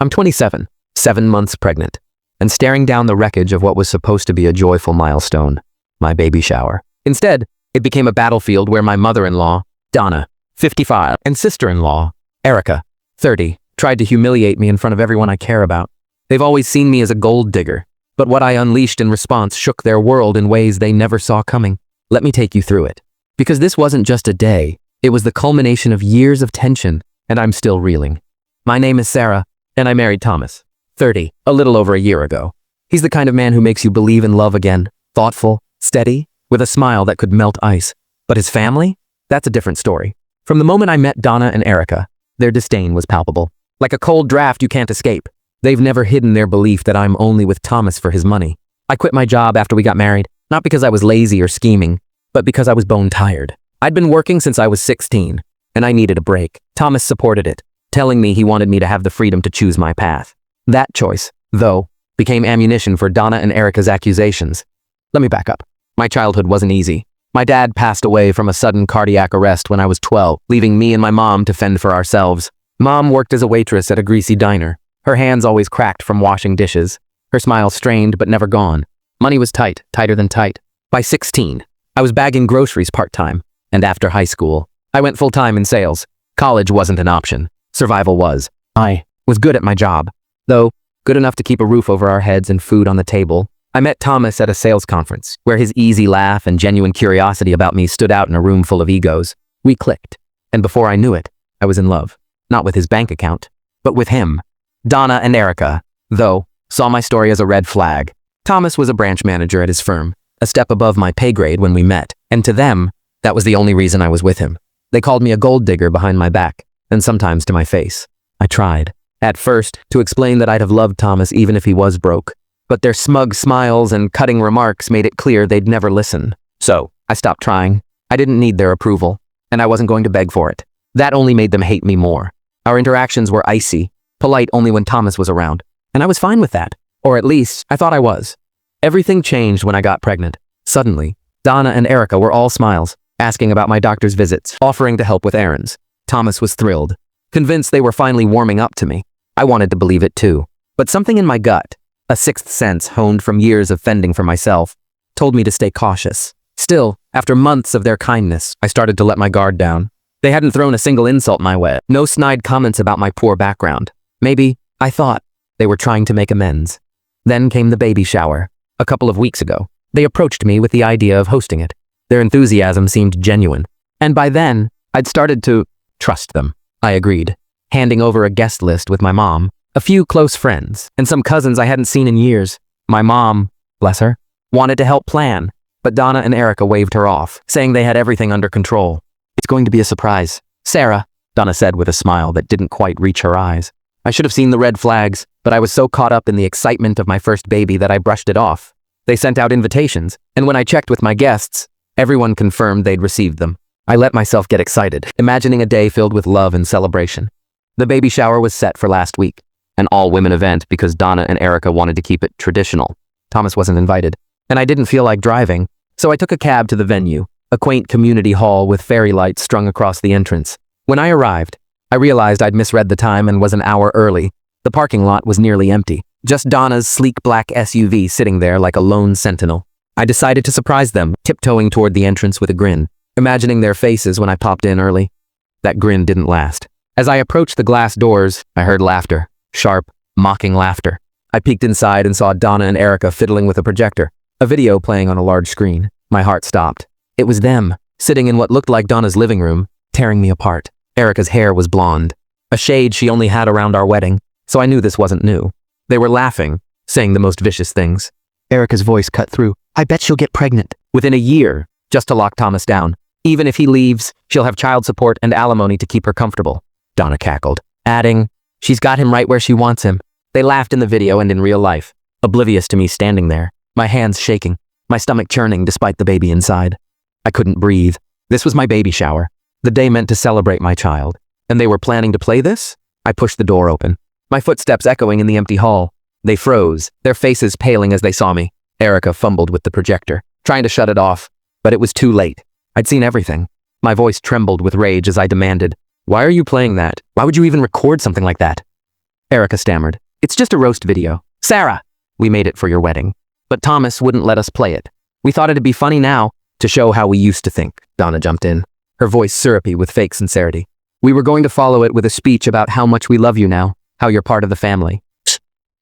I'm 27, 7 months pregnant, and staring down the wreckage of what was supposed to be a joyful milestone, my baby shower. Instead, it became a battlefield where my mother-in-law, Donna, 55, and sister-in-law, Erica, 30, tried to humiliate me in front of everyone I care about. They've always seen me as a gold digger, but what I unleashed in response shook their world in ways they never saw coming. Let me take you through it. Because this wasn't just a day, it was the culmination of years of tension, and I'm still reeling. My name is Sarah, and I married Thomas, 30, a little over a year ago. He's the kind of man who makes you believe in love again, thoughtful, steady, with a smile that could melt ice. But his family? That's a different story. From the moment I met Donna and Erica, their disdain was palpable. Like a cold draft you can't escape. They've never hidden their belief that I'm only with Thomas for his money. I quit my job after we got married, not because I was lazy or scheming, but because I was bone tired. I'd been working since I was 16, and I needed a break. Thomas supported it, telling me he wanted me to have the freedom to choose my path. That choice, though, became ammunition for Donna and Erica's accusations. Let me back up. My childhood wasn't easy. My dad passed away from a sudden cardiac arrest when I was 12, leaving me and my mom to fend for ourselves. Mom worked as a waitress at a greasy diner, her hands always cracked from washing dishes, her smile strained but never gone. Money was tight, tighter than tight. By 16, I was bagging groceries part-time, and after high school, I went full-time in sales. College wasn't an option. Survival was. I was good at my job, though good enough to keep a roof over our heads and food on the table. I met Thomas at a sales conference, where his easy laugh and genuine curiosity about me stood out in a room full of egos. We clicked, and before I knew it, I was in love. Not with his bank account, but with him. Donna and Erica, though, saw my story as a red flag. Thomas was a branch manager at his firm, a step above my pay grade when we met, and to them, that was the only reason I was with him. They called me a gold digger behind my back, and sometimes to my face. I tried, at first, to explain that I'd have loved Thomas even if he was broke, but their smug smiles and cutting remarks made it clear they'd never listen. So, I stopped trying. I didn't need their approval, and I wasn't going to beg for it. That only made them hate me more. Our interactions were icy, polite only when Thomas was around, and I was fine with that. Or at least, I thought I was. Everything changed when I got pregnant. Suddenly, Donna and Erica were all smiles, asking about my doctor's visits, offering to help with errands. Thomas was thrilled, convinced they were finally warming up to me. I wanted to believe it too. But something in my gut, a sixth sense honed from years of fending for myself, told me to stay cautious. Still, after months of their kindness, I started to let my guard down. They hadn't thrown a single insult my way, no snide comments about my poor background. Maybe, I thought, they were trying to make amends. Then came the baby shower. A couple of weeks ago, they approached me with the idea of hosting it. Their enthusiasm seemed genuine, and by then, I'd started to trust them. I agreed, handing over a guest list with my mom, a few close friends, and some cousins I hadn't seen in years. My mom, bless her, wanted to help plan, but Donna and Erica waved her off, saying they had everything under control. It's going to be a surprise. Sarah, Donna said with a smile that didn't quite reach her eyes. I should have seen the red flags, but I was so caught up in the excitement of my first baby that I brushed it off. They sent out invitations, and when I checked with my guests, everyone confirmed they'd received them. I let myself get excited, imagining a day filled with love and celebration. The baby shower was set for last week, an all-women event because Donna and Erica wanted to keep it traditional. Thomas wasn't invited, and I didn't feel like driving, so I took a cab to the venue, a quaint community hall with fairy lights strung across the entrance. When I arrived, I realized I'd misread the time and was an hour early. The parking lot was nearly empty, just Donna's sleek black SUV sitting there like a lone sentinel. I decided to surprise them, tiptoeing toward the entrance with a grin, imagining their faces when I popped in early. That grin didn't last. As I approached the glass doors, I heard laughter, sharp, mocking laughter. I peeked inside and saw Donna and Erica fiddling with a projector, a video playing on a large screen. My heart stopped. It was them, sitting in what looked like Donna's living room, tearing me apart. Erica's hair was blonde, a shade she only had around our wedding, so I knew this wasn't new. They were laughing, saying the most vicious things. Erica's voice cut through. I bet she'll get pregnant within a year, just to lock Thomas down. Even if he leaves, she'll have child support and alimony to keep her comfortable. Donna cackled, adding, she's got him right where she wants him. They laughed in the video and in real life, oblivious to me standing there, my hands shaking, my stomach churning despite the baby inside. I couldn't breathe. This was my baby shower, the day meant to celebrate my child. And they were planning to play this? I pushed the door open, my footsteps echoing in the empty hall. They froze, their faces paling as they saw me. Erica fumbled with the projector, trying to shut it off, but it was too late. I'd seen everything. My voice trembled with rage as I demanded, why are you playing that? Why would you even record something like that? Erica stammered. It's just a roast video. Sarah! We made it for your wedding. But Thomas wouldn't let us play it. We thought it'd be funny now, to show how we used to think. Donna jumped in, her voice syrupy with fake sincerity. We were going to follow it with a speech about how much we love you now, how you're part of the family.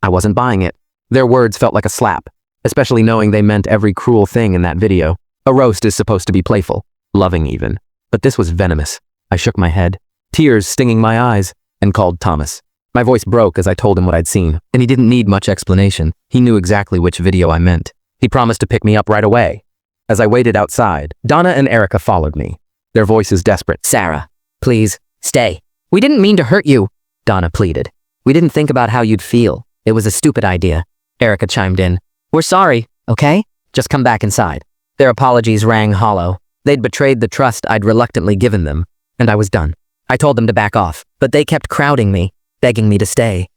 I wasn't buying it. Their words felt like a slap, especially knowing they meant every cruel thing in that video. A roast is supposed to be playful, loving even. But this was venomous. I shook my head, tears stinging my eyes, and called Thomas. My voice broke as I told him what I'd seen, and he didn't need much explanation. He knew exactly which video I meant. He promised to pick me up right away. As I waited outside, Donna and Erica followed me, their voices desperate. Sarah, please, stay. We didn't mean to hurt you, Donna pleaded. We didn't think about how you'd feel. It was a stupid idea. Erica chimed in. We're sorry, okay? Just come back inside. Their apologies rang hollow. They'd betrayed the trust I'd reluctantly given them, and I was done. I told them to back off, but they kept crowding me, begging me to stay.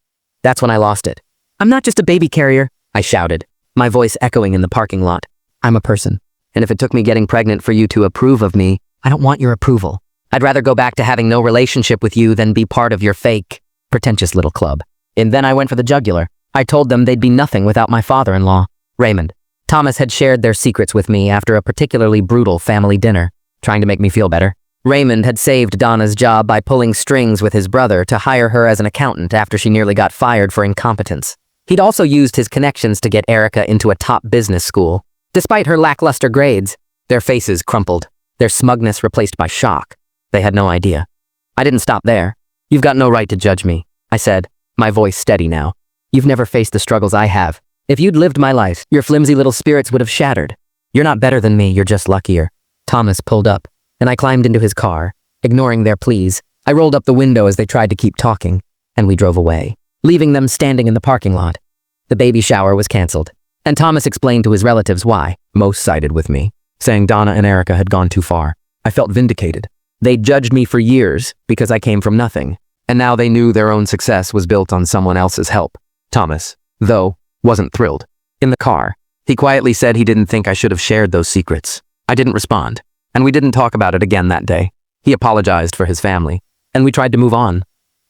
That's when I lost it. I'm not just a baby carrier, I shouted, my voice echoing in the parking lot. I'm a person. And if it took me getting pregnant for you to approve of me, I don't want your approval. I'd rather go back to having no relationship with you than be part of your fake, pretentious little club. And then I went for the jugular. I told them they'd be nothing without my father-in-law, Raymond. Thomas had shared their secrets with me after a particularly brutal family dinner, trying to make me feel better. Raymond had saved Donna's job by pulling strings with his brother to hire her as an accountant after she nearly got fired for incompetence. He'd also used his connections to get Erica into a top business school. Despite her lackluster grades, their faces crumpled, their smugness replaced by shock. They had no idea. I didn't stop there. You've got no right to judge me, I said, my voice steady now. You've never faced the struggles I have. If you'd lived my life, your flimsy little spirits would have shattered. You're not better than me, you're just luckier. Thomas pulled up, and I climbed into his car. Ignoring their pleas, I rolled up the window as they tried to keep talking, and we drove away, leaving them standing in the parking lot. The baby shower was canceled, and Thomas explained to his relatives why. Most sided with me, saying Donna and Erica had gone too far. I felt vindicated. They'd judged me for years because I came from nothing, and now they knew their own success was built on someone else's help. Thomas, though, wasn't thrilled. In the car, he quietly said he didn't think I should have shared those secrets. I didn't respond, and we didn't talk about it again that day. He apologized for his family, and we tried to move on.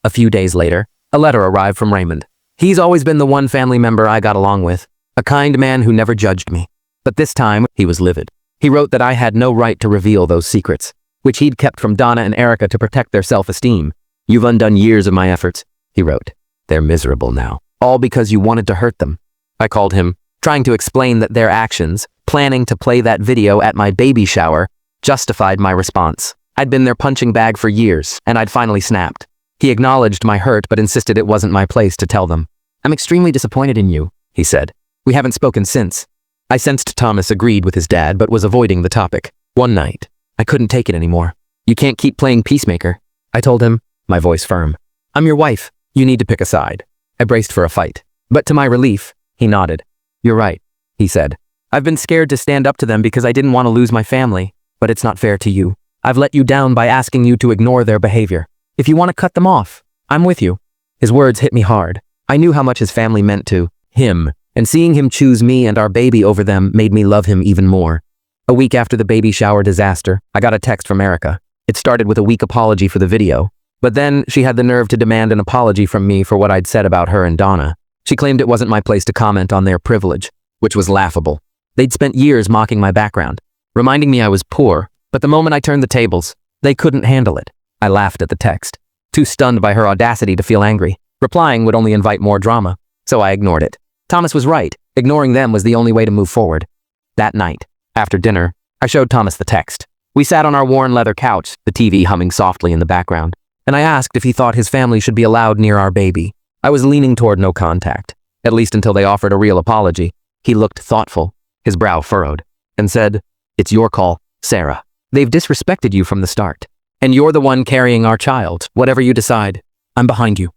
A few days later, a letter arrived from Raymond. He's always been the one family member I got along with, a kind man who never judged me. But this time, he was livid. He wrote that I had no right to reveal those secrets, which he'd kept from Donna and Erica to protect their self-esteem. You've undone years of my efforts, he wrote. They're miserable now, all because you wanted to hurt them. I called him, trying to explain that their actions, planning to play that video at my baby shower, justified my response. I'd been their punching bag for years, and I'd finally snapped. He acknowledged my hurt but insisted it wasn't my place to tell them. I'm extremely disappointed in you, he said. We haven't spoken since. I sensed Thomas agreed with his dad but was avoiding the topic. One night, I couldn't take it anymore. You can't keep playing peacemaker. I told him, my voice firm. I'm your wife. You need to pick a side. I braced for a fight. But to my relief, he nodded. You're right, he said. I've been scared to stand up to them because I didn't want to lose my family, but it's not fair to you. I've let you down by asking you to ignore their behavior. If you want to cut them off, I'm with you. His words hit me hard. I knew how much his family meant to him, and seeing him choose me and our baby over them made me love him even more. A week after the baby shower disaster, I got a text from Erica. It started with a weak apology for the video, but then she had the nerve to demand an apology from me for what I'd said about her and Donna. She claimed it wasn't my place to comment on their privilege, which was laughable. They'd spent years mocking my background, reminding me I was poor, but the moment I turned the tables, they couldn't handle it. I laughed at the text, too stunned by her audacity to feel angry. Replying would only invite more drama, so I ignored it. Thomas was right. Ignoring them was the only way to move forward. That night, after dinner, I showed Thomas the text. We sat on our worn leather couch, the TV humming softly in the background, and I asked if he thought his family should be allowed near our baby. I was leaning toward no contact, at least until they offered a real apology. He looked thoughtful, his brow furrowed, and said, It's your call, Sarah. They've disrespected you from the start, and you're the one carrying our child. Whatever you decide, I'm behind you.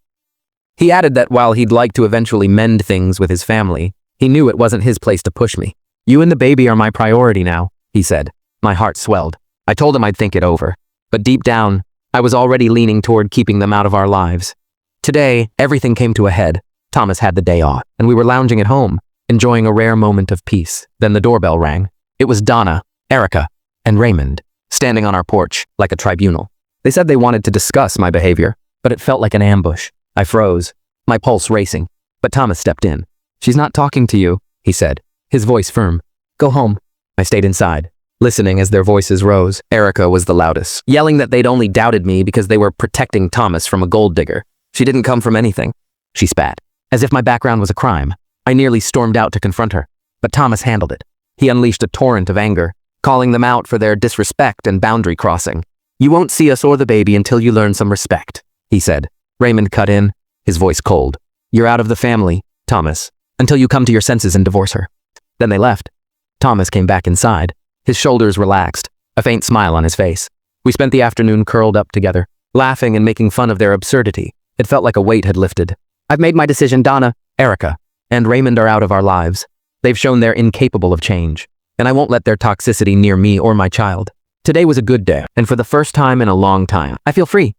He added that while he'd like to eventually mend things with his family, he knew it wasn't his place to push me. You and the baby are my priority now, he said. My heart swelled. I told him I'd think it over, but deep down, I was already leaning toward keeping them out of our lives. Today, everything came to a head. Thomas had the day off, and we were lounging at home, enjoying a rare moment of peace. Then the doorbell rang. It was Donna, Erica, and Raymond, standing on our porch like a tribunal. They said they wanted to discuss my behavior, but it felt like an ambush. I froze, my pulse racing. But Thomas stepped in. "She's not talking to you," he said, his voice firm. "Go home." I stayed inside, listening as their voices rose. Erica was the loudest, yelling that they'd only doubted me because they were protecting Thomas from a gold digger. She didn't come from anything. She spat, as if my background was a crime. I nearly stormed out to confront her, but Thomas handled it. He unleashed a torrent of anger, calling them out for their disrespect and boundary crossing. "You won't see us or the baby until you learn some respect," he said. Raymond cut in, his voice cold. "You're out of the family, Thomas, until you come to your senses and divorce her." Then they left. Thomas came back inside, his shoulders relaxed, a faint smile on his face. We spent the afternoon curled up together, laughing and making fun of their absurdity. It felt like a weight had lifted. "I've made my decision, Donna, Erica, and Raymond are out of our lives. They've shown they're incapable of change, and I won't let their toxicity near me or my child. Today was a good day, and for the first time in a long time, I feel free.